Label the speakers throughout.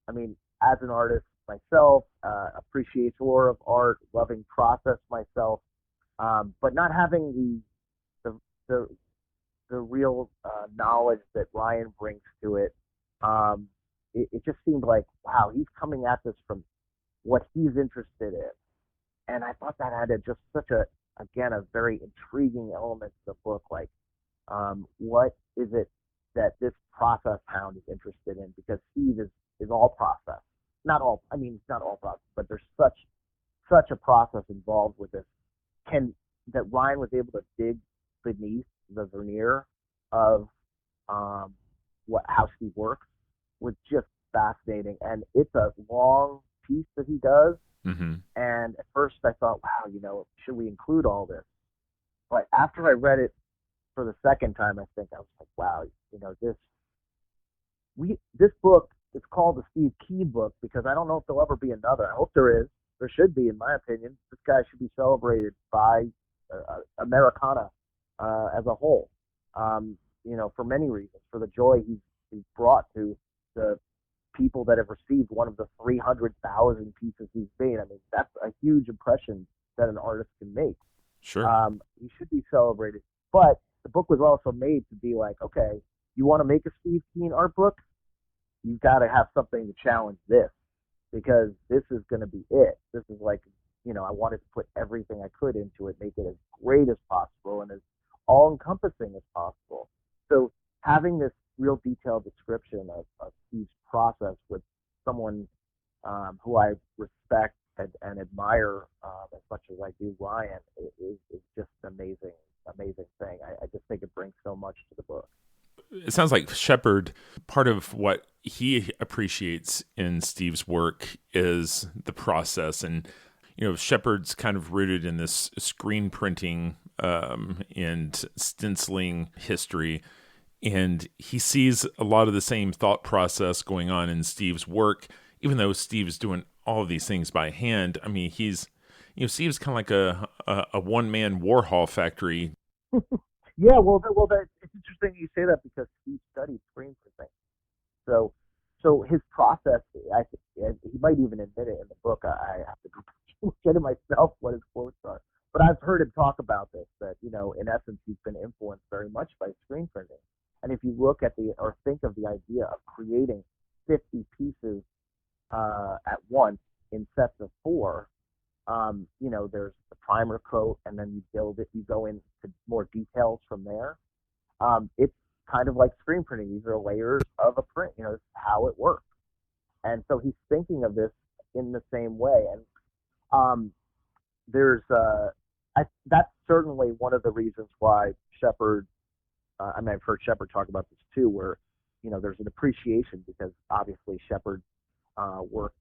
Speaker 1: I mean, as an artist myself, appreciator of art, loving process myself, but not having the the the real knowledge that Ryan brings to it. Um, it just seemed like, wow, he's coming at this from what he's interested in, and I thought that had just such a, again, a very intriguing element to the book. Like, what is it that this process hound is interested in? Because Steve is all process, not all. I mean, it's not all process, but there's such a process involved with this. Can That Ryan was able to dig beneath the veneer of what how Steve works was just fascinating, and it's a long piece that he does.
Speaker 2: Mm-hmm.
Speaker 1: And at first, I thought, wow, should we include all this? But after I read it for the second time, I think I was like, wow, this book is called the Steve Keene book because I don't know if there'll ever be another. I hope there is. There should be, in my opinion. This guy should be celebrated by Americana as a whole. For many reasons, for the joy he's brought to the people that have received one of the 300,000 pieces he's made. I mean, that's a huge impression that an artist can make.
Speaker 2: Sure.
Speaker 1: He should be celebrated. But the book was also made to be like, okay, you want to make a Steve Keene art book? You've got to have something to challenge this because this is going to be it. This is like, I wanted to put everything I could into it, make it as great as possible and as all encompassing as possible. So having this real detailed description of Steve's process with someone who I respect and admire as much as I do Ryan is just an amazing thing. I just think it brings so much to the book.
Speaker 2: It sounds like Shepard, part of what he appreciates in Steve's work is the process. And, Shepard's kind of rooted in this screen printing and stenciling history. And he sees a lot of the same thought process going on in Steve's work, even though Steve's doing all of these things by hand. I mean, Steve's kind of like a one-man Warhol factory.
Speaker 1: Yeah, it's interesting you say that because he studied screen printing. So, so his process, he might even admit it in the book. I have to get it myself what his quotes are. But I've heard him talk about this, that, in essence, he's been influenced very much by screen printing. And if you look at or think of the idea of creating 50 pieces at once in sets of four, there's the primer coat, and then you build it, you go into more details from there. It's kind of like screen printing. These are layers of a print. This is how it works. And so he's thinking of this in the same way. And there's that's certainly one of the reasons why Shepard. I've heard Shepard talk about this too, where there's an appreciation because obviously Shepard work,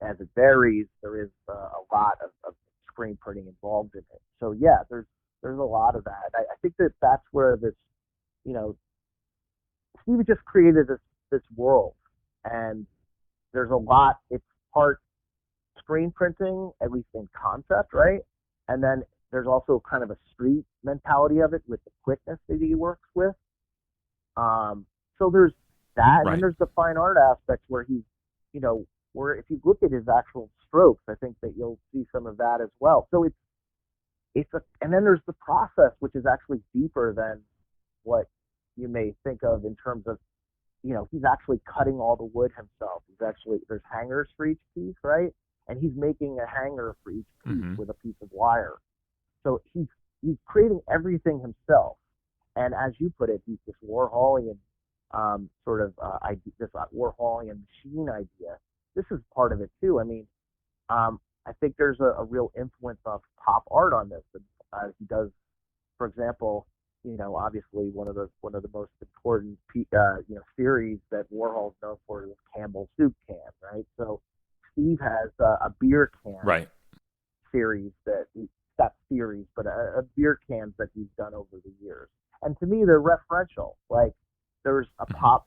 Speaker 1: as it varies, there is a lot of screen printing involved in it. So yeah, there's a lot of that. I think that's where this, Steve just created this world, and there's a lot. It's part screen printing, at least in concept, right? And then there's also kind of a street mentality of it with the quickness that he works with. So there's that, and then there's the fine art aspect where he's, where if you look at his actual strokes, I think that you'll see some of that as well. So and then there's the process, which is actually deeper than what you may think of in terms of, he's actually cutting all the wood himself. There's hangers for each piece, right? And he's making a hanger for each piece with a piece of wire. So he's creating everything himself. And as you put it, he's this Warholian idea, this Warholian machine idea. This is part of it too. I mean, I think there's a real influence of pop art on this. He does, for example, obviously one of the most important series that Warhol's known for is Campbell Soup Can, right? So Steve has a beer can series not series, but a beer cans that he's done over the years. And to me, they're referential. Like there's a pop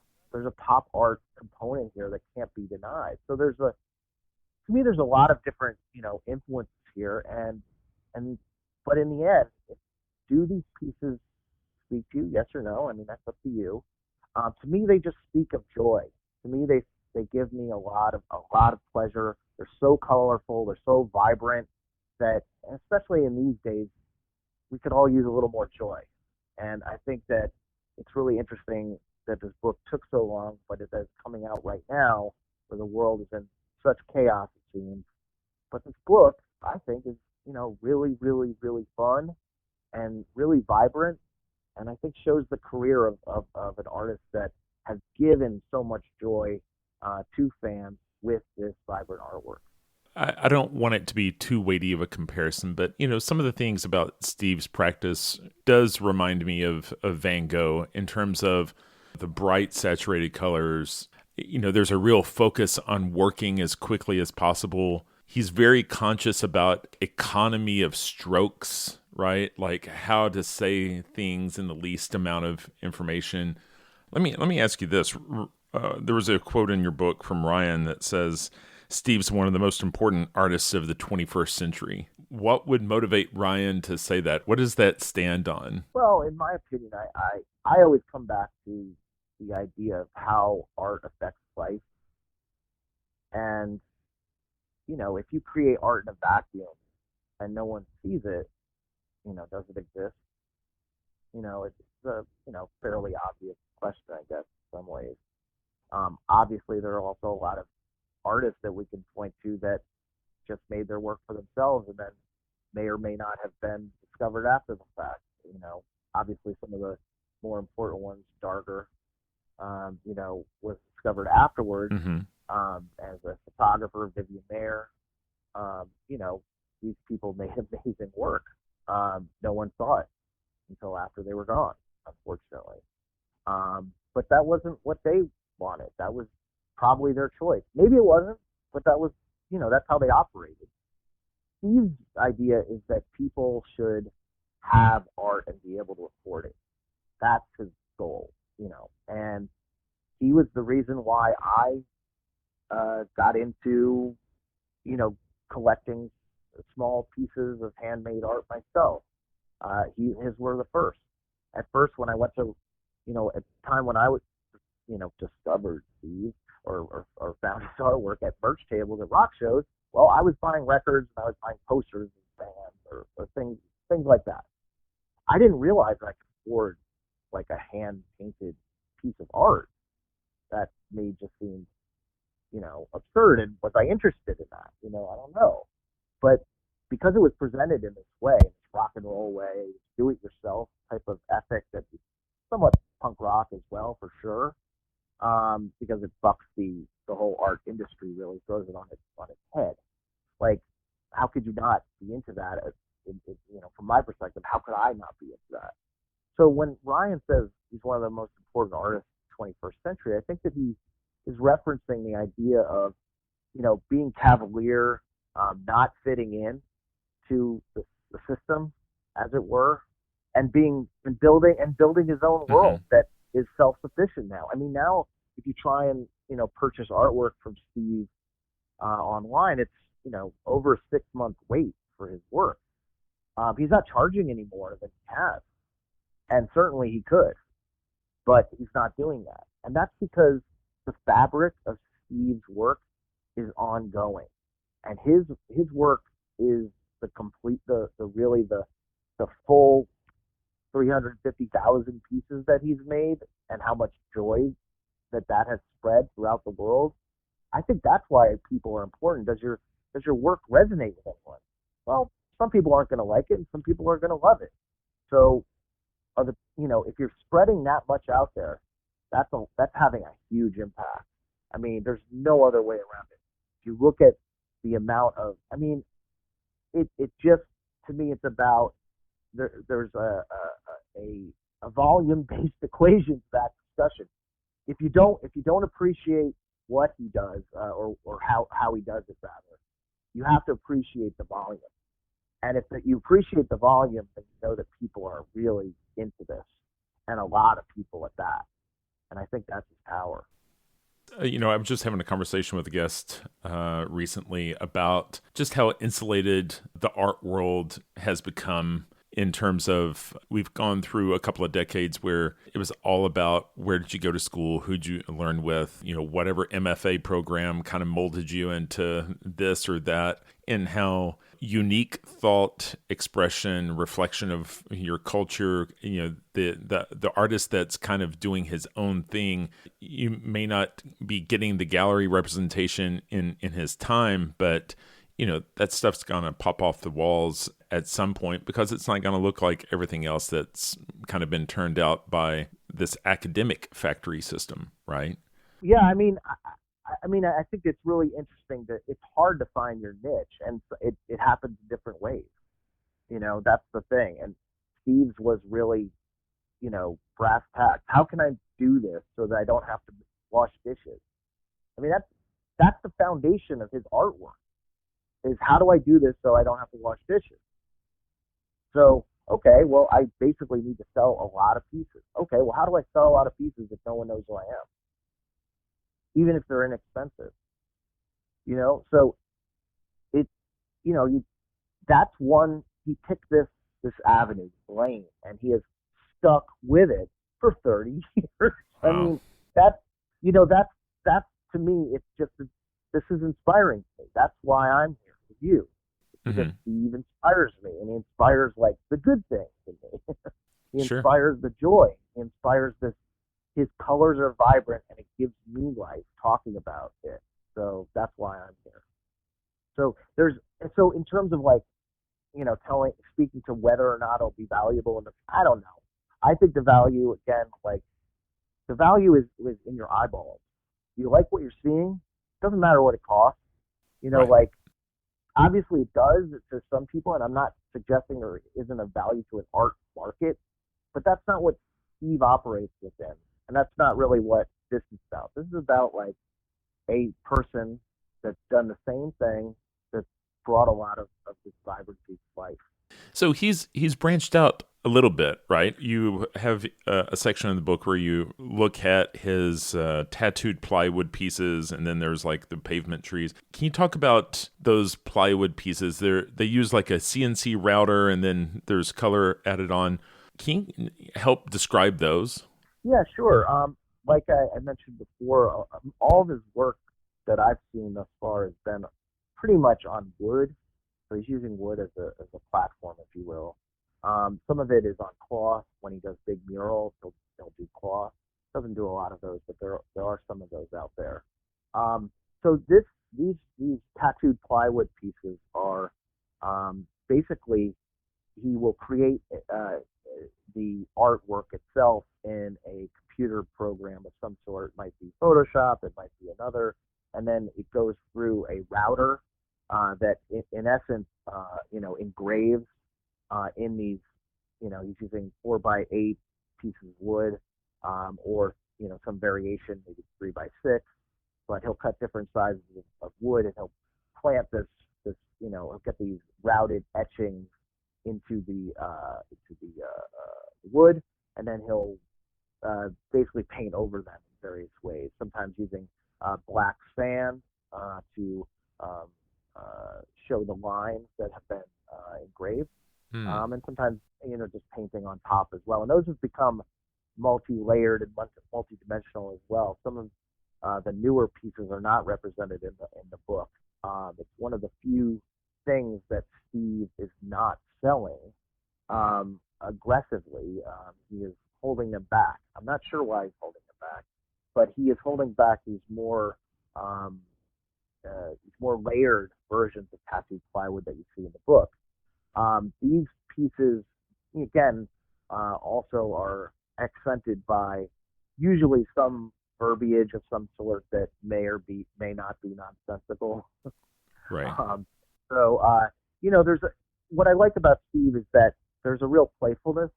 Speaker 1: art component here that can't be denied. So to me, there's a lot of different, influences here. But in the end, do these pieces speak to you? Yes or no? I mean, that's up to you. To me, they just speak of joy. To me, they They give me a lot of pleasure. They're so colorful. They're so vibrant that, especially in these days, we could all use a little more joy. And I think that it's really interesting that this book took so long, but it's coming out right now where the world is in such chaos, it seems. But this book, I think, is, really, really, really fun and really vibrant. And I think shows the career of an artist that has given so much joy to fans with this vibrant artwork.
Speaker 2: I don't want it to be too weighty of a comparison, but some of the things about Steve's practice does remind me of Van Gogh in terms of the bright, saturated colors. There's a real focus on working as quickly as possible. He's very conscious about economy of strokes, right? Like how to say things in the least amount of information. Let me ask you this. There was a quote in your book from Ryan that says, Steve's one of the most important artists of the 21st century. What would motivate Ryan to say that? What does that stand on?
Speaker 1: Well, in my opinion, I always come back to the idea of how art affects life. And, if you create art in a vacuum and no one sees it, does it exist? It's a, fairly obvious question, I guess, in some ways. Obviously, there are also a lot of artists that we can point to that just made their work for themselves and then may or may not have been discovered after the fact. Obviously some of the more important ones, Darger, was discovered afterwards.
Speaker 2: Mm-hmm.
Speaker 1: As a photographer, Vivian Mayer, these people made amazing work. No one saw it until after they were gone, unfortunately. But that wasn't what they wanted. That was probably their choice. Maybe it wasn't, but that was, that's how they operated. Steve's idea is that people should have art and be able to afford it. That's his goal, and he was the reason why I got into, collecting small pieces of handmade art myself. His were the first. At first, when I went to, at the time when I was, discovered Steve or found his artwork at merch tables at rock shows, well, I was buying records and I was buying posters and bands or things like that. I didn't realize I could afford like a hand painted piece of art. That may just seem, absurd. And was I interested in that? I don't know. But because it was presented in this way, this rock and roll way, do it yourself type of ethic that is somewhat punk rock as well, for sure. Because it bucks the whole art industry, really throws it on its head. Like, how could you not be into that? From my perspective, how could I not be into that? So when Ryan says he's one of the most important artists of the 21st century, I think that he is referencing the idea of, being cavalier, not fitting in to the system, as it were, and building his own world that is self-sufficient now. I mean, now if you try and purchase artwork from Steve online, it's over a 6-month wait for his work. He's not charging any more than he has, and certainly he could, but he's not doing that, and that's because the fabric of Steve's work is ongoing, and his work is the full 350,000 pieces that he's made, and how much joy that has spread throughout the world. I think that's why people are important. Does your work resonate with anyone? Well, some people aren't going to like it, and some people are going to love it. So, if you're spreading that much out there, that's having a huge impact. I mean, there's no other way around it. If you look at the amount of, it just, to me, it's about there's a volume-based equation to that discussion. If you don't appreciate what he does, or how he does it, rather, you have to appreciate the volume. And if you appreciate the volume, then you know that people are really into this, and a lot of people at that. And I think that's his power.
Speaker 2: I was just having a conversation with a guest recently about just how insulated the art world has become in terms of we've gone through a couple of decades where it was all about where did you go to school, who'd you learn with, whatever MFA program kind of molded you into this or that, and how unique thought expression, reflection of your culture, the artist that's kind of doing his own thing, you may not be getting the gallery representation in his time, but that stuff's gonna pop off the walls at some point because it's not gonna look like everything else that's kind of been turned out by this academic factory system, right?
Speaker 1: Yeah, I think it's really interesting that it's hard to find your niche, and it happens in different ways. That's the thing. And Steve's was really, brass tacks. How can I do this so that I don't have to wash dishes? I mean, that's the foundation of his artwork. Is how do I do this so I don't have to wash dishes? So, okay, well, I basically need to sell a lot of pieces. Okay, well, how do I sell a lot of pieces if no one knows who I am? Even if they're inexpensive, So it, that's one. He picked this avenue, lane, and he has stuck with it for 30 years.
Speaker 2: Wow.
Speaker 1: I mean, that's to me, it's just this is inspiring to me. That's why I'm here with you. Because Steve inspires me, and he inspires like the good things in me. He
Speaker 2: Sure.
Speaker 1: inspires the joy. He inspires this. His colors are vibrant, and it gives me life talking about it. So that's why I'm here. So in terms of like, speaking to whether or not it'll be valuable, and I don't know. I think the value again, like the value is in your eyeballs. You like what you're seeing. Doesn't matter what it costs.
Speaker 2: Right.
Speaker 1: Like obviously it does to some people, and I'm not suggesting there isn't a value to an art market, but that's not what Steve operates within. And that's not really what this is about. This is about like a person that's done the same thing that's brought a lot of this vibrancy to life.
Speaker 2: So he's branched out a little bit, right? You have a section in the book where you look at his tattooed plywood pieces, and then there's like the pavement trees. Can you talk about those plywood pieces? They use like a CNC router, and then there's color added on. Can you help describe those?
Speaker 1: Yeah, sure. Like I mentioned before, all of his work that I've seen thus far has been pretty much on wood. So he's using wood as a platform, if you will. Some of it is on cloth. When he does big murals, he'll do cloth. Doesn't do a lot of those, but there are some of those out there. So these tattooed plywood pieces are basically he will create the artwork itself in a computer program of some sort. It might be Photoshop, it might be another, and then it goes through a router that, in essence, engraves in these. He's using 4x8 pieces of wood, or some variation, maybe 3x6. But he'll cut different sizes of wood, and he'll plant this. He'll get these routed etchings into the wood, and then he'll basically paint over them in various ways. Sometimes using black sand to show the lines that have been engraved, and sometimes just painting on top as well. And those have become multi-layered and multi-dimensional as well. Some of the newer pieces are not represented in the book. It's one of the few things that Steve is not selling aggressively. He is holding them back. I'm not sure why he's holding them back, but he is holding back these more layered versions of tattooed plywood that you see in the book. These pieces, again, also are accented by usually some verbiage of some sort that may not be nonsensical.
Speaker 2: Right.
Speaker 1: There's what I like about Steve is that there's a real playfulness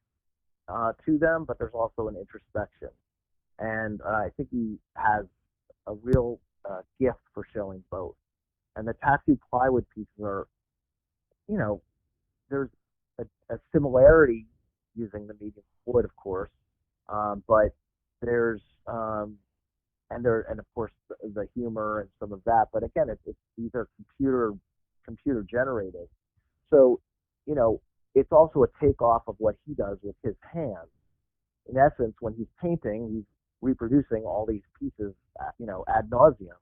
Speaker 1: to them, but there's also an introspection, and I think he has a real gift for showing both. And the tattooed plywood pieces are, there's a similarity using the medium wood, of course, but there's and of course the humor and some of that. But again, these are computer generated. So it's also a takeoff of what he does with his hands. In essence, when he's painting, he's reproducing all these pieces, ad nauseum.